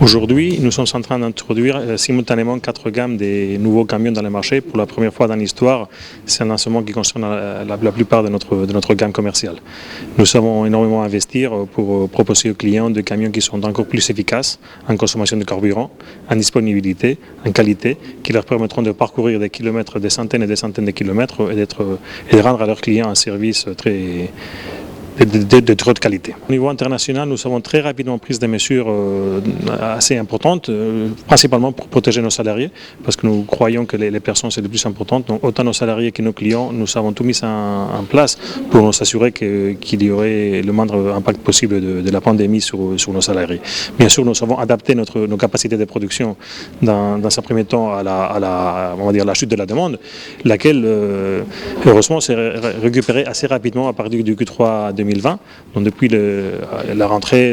Aujourd'hui, nous sommes en train d'introduire simultanément 4 gammes des nouveaux camions dans le marché. Pour la première fois dans l'histoire, c'est un lancement qui concerne la plupart de notre gamme commerciale. Nous avons énormément investi pour proposer aux clients des camions qui sont encore plus efficaces en consommation de carburant, en disponibilité, en qualité, qui leur permettront de parcourir des kilomètres, des centaines et des centaines de kilomètres et de rendre à leurs clients un service de très haute qualité. Au niveau international, nous avons très rapidement pris des mesures assez importantes, principalement pour protéger nos salariés, parce que nous croyons que les personnes c'est le plus important. Donc autant nos salariés que nos clients, nous avons tout mis en place pour nous assurer qu'il y aurait le moindre impact possible de la pandémie sur nos salariés. Bien sûr, nous avons adapté nos capacités de production dans un premier temps à la chute de la demande, laquelle, heureusement, s'est récupérée assez rapidement à partir du Q3 2020. Donc depuis la rentrée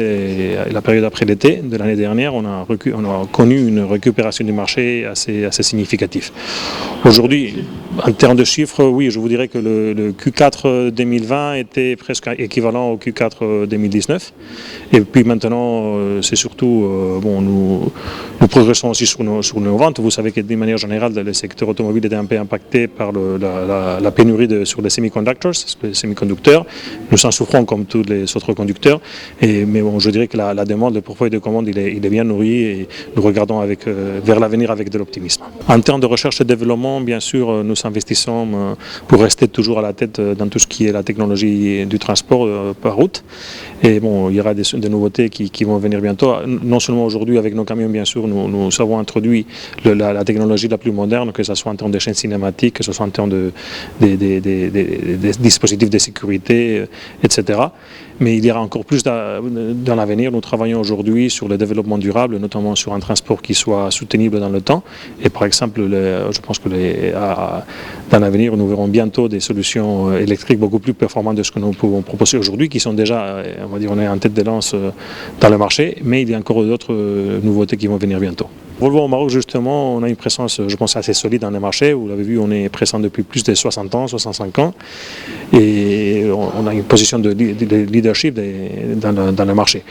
et la période après l'été de l'année dernière, on a connu une récupération du marché assez significative. Aujourd'hui, en termes de chiffres, oui, je vous dirais que le Q4 2020 était presque équivalent au Q4 2019. Et puis maintenant, c'est surtout, nous progressons aussi sur nos ventes. Vous savez que d'une manière générale, le secteur automobile était un peu impacté par la pénurie sur les semi-conducteurs. Nous en souffrons comme tous les autres conducteurs. Mais bon, je dirais que la demande, le portefeuille de commandes, il est bien nourri et nous regardons vers l'avenir avec de l'optimisme. En termes de recherche et développement, bien sûr, nous investissons pour rester toujours à la tête dans tout ce qui est la technologie du transport par route. Et bon, il y aura des nouveautés qui vont venir bientôt. Non seulement aujourd'hui avec nos camions, bien sûr, nous avons introduit la technologie la plus moderne, que ce soit en termes de chaînes cinématiques, que ce soit en termes de dispositifs de sécurité, etc. Mais il y aura encore plus dans l'avenir. Nous travaillons aujourd'hui sur le développement durable, notamment sur un transport qui soit soutenable dans le temps. Et par exemple, je pense que dans l'avenir, nous verrons bientôt des solutions électriques beaucoup plus performantes de ce que nous pouvons proposer aujourd'hui, qui sont déjà, on va dire, on est en tête de lance dans le marché, mais il y a encore d'autres nouveautés qui vont venir bientôt. Volvo au Maroc, justement, on a une présence, je pense, assez solide dans le marché. Vous l'avez vu, on est présent depuis plus de 60 ans, 65 ans. Et on a une position de leadership dans le marché.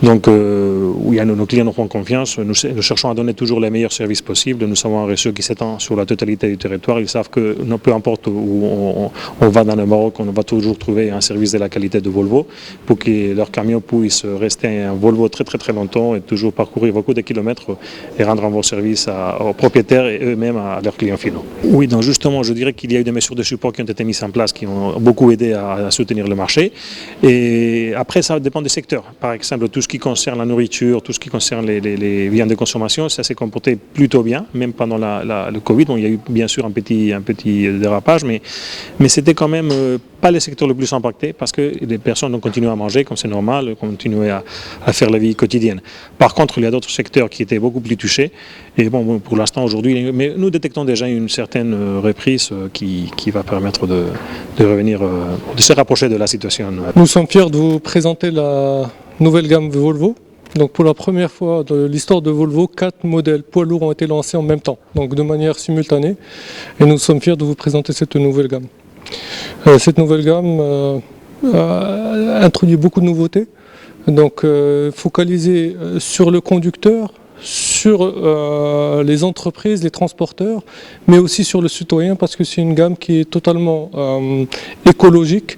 Donc, nos clients nous font confiance. Nous cherchons à donner toujours les meilleurs services possibles. Nous avons un réseau qui s'étend sur la totalité du territoire. Ils savent que peu importe où on va dans le Maroc, on va toujours trouver un service de la qualité de Volvo pour que leurs camions puissent rester un Volvo très très très longtemps et toujours parcourir beaucoup de kilomètres et rendre un bon service aux propriétaires et eux-mêmes à leurs clients finaux. Oui, donc justement, je dirais qu'il y a eu des mesures de support qui ont été mises en place, qui ont beaucoup aidé à soutenir le marché. Et après, ça dépend des secteurs. Par exemple, tout ce qui concerne la nourriture, tout ce qui concerne les biens de consommation, ça s'est comporté plutôt bien, même pendant le Covid. Bon, il y a eu bien sûr un petit dérapage, mais c'était quand même pas le secteur le plus impacté parce que les personnes ont continué à manger comme c'est normal, ont continué à faire la vie quotidienne. Par contre, il y a d'autres secteurs qui étaient beaucoup plus touchés. Et bon, pour l'instant, aujourd'hui, mais nous détectons déjà une certaine reprise qui va permettre de revenir, de se rapprocher de la situation. Nous sommes fiers de vous présenter la nouvelle gamme Volvo. Donc pour la première fois de l'histoire de Volvo, 4 modèles poids lourds ont été lancés en même temps, donc de manière simultanée. Et nous sommes fiers de vous présenter cette nouvelle gamme. Cette nouvelle gamme introduit beaucoup de nouveautés, donc focalisée sur le conducteur, sur les entreprises, les transporteurs, mais aussi sur le citoyen parce que c'est une gamme qui est totalement écologique,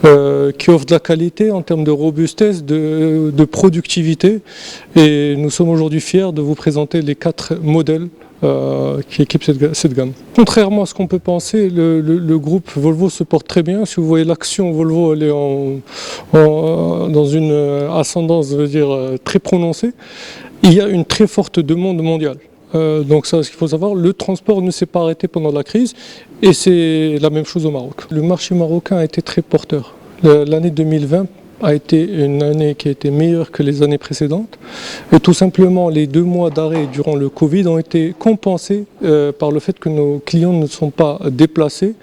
qui offre de la qualité en termes de robustesse, de productivité. Et nous sommes aujourd'hui fiers de vous présenter les 4 modèles qui équipent cette gamme. Contrairement à ce qu'on peut penser, le groupe Volvo se porte très bien. Si vous voyez l'action Volvo, elle est dans une ascendance, je veux dire, très prononcée. Il y a une très forte demande mondiale. Donc ça, ce qu'il faut savoir, le transport ne s'est pas arrêté pendant la crise et c'est la même chose au Maroc. Le marché marocain a été très porteur. L'année 2020 a été une année qui a été meilleure que les années précédentes. Et tout simplement, les 2 mois d'arrêt durant le Covid ont été compensés par le fait que nos clients ne sont pas déplacés.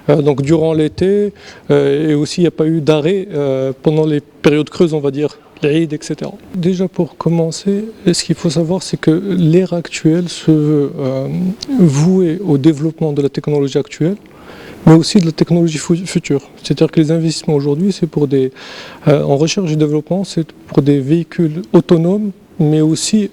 Donc durant l'été, et aussi il n'y a pas eu d'arrêt pendant les périodes creuses, on va dire, l'Aïd, etc. Déjà pour commencer, ce qu'il faut savoir, c'est que l'ère actuelle se veut vouée au développement de la technologie actuelle, mais aussi de la technologie future. C'est-à-dire que les investissements aujourd'hui, c'est pour en recherche et développement, c'est pour des véhicules autonomes mais aussi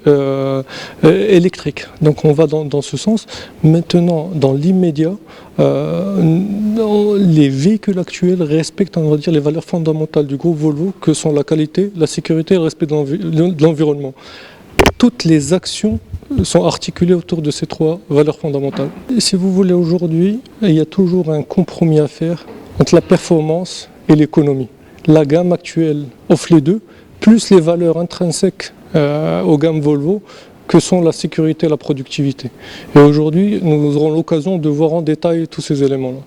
électrique. Donc on va dans ce sens. Maintenant, dans l'immédiat, les véhicules actuels respectent, on va dire, les valeurs fondamentales du groupe Volvo, que sont la qualité, la sécurité et le respect de l'environnement. Toutes les actions sont articulées autour de ces trois valeurs fondamentales. Et si vous voulez, aujourd'hui, il y a toujours un compromis à faire entre la performance et l'économie. La gamme actuelle offre les deux, plus les valeurs intrinsèques aux gammes Volvo, que sont la sécurité et la productivité. Et aujourd'hui, nous aurons l'occasion de voir en détail tous ces éléments-là.